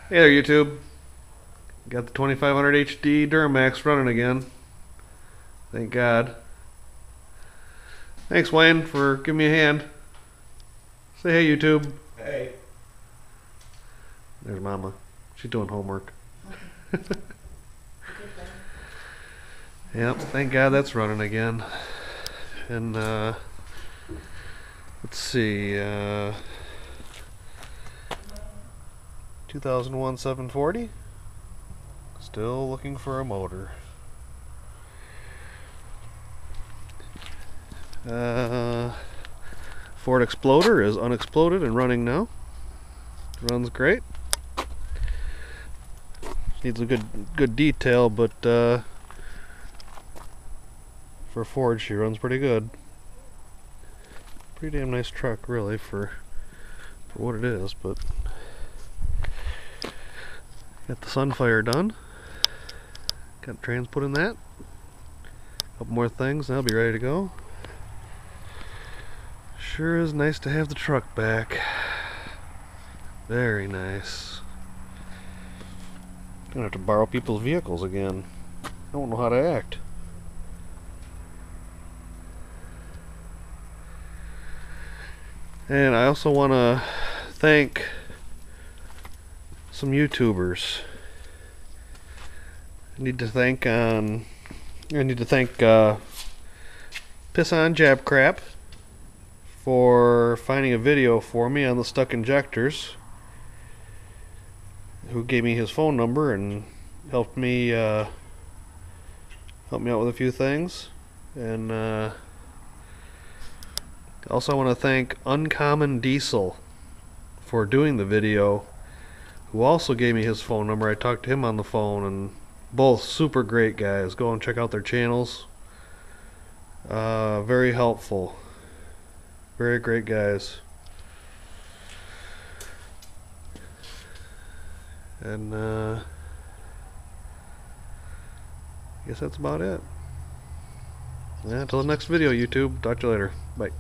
Hey there, YouTube. Got the 2500 HD Duramax running again. Thank God. Thanks, Wayne, for giving me a hand. Say hey, YouTube. Hey. There's Mama. She's doing homework. Yep, thank God that's running again. And, let's see, 2001 740. Still looking for a motor. Ford Exploder is unexploded and running now. Runs great. Needs a good detail, but for Ford she runs pretty good. Pretty damn nice truck, really, for what it is. But got the Sunfire done. Got trans put in that. Couple more things, and I'll be ready to go. Sure is nice to have the truck back. Very nice. Gonna have to borrow people's vehicles again. I don't know how to act. And I also want to thank some YouTubers. I need to thank pissonjapcrap for finding a video for me on the stuck injectors, who gave me his phone number and helped me out with a few things. And also I want to thank UNCOMONDIESEL for doing the video, who also gave me his phone number. I talked to him on the phone, and both super great guys. Go and check out their channels. Very helpful. Very great guys. And I guess that's about it. Yeah, until the next video, YouTube. Talk to you later. Bye.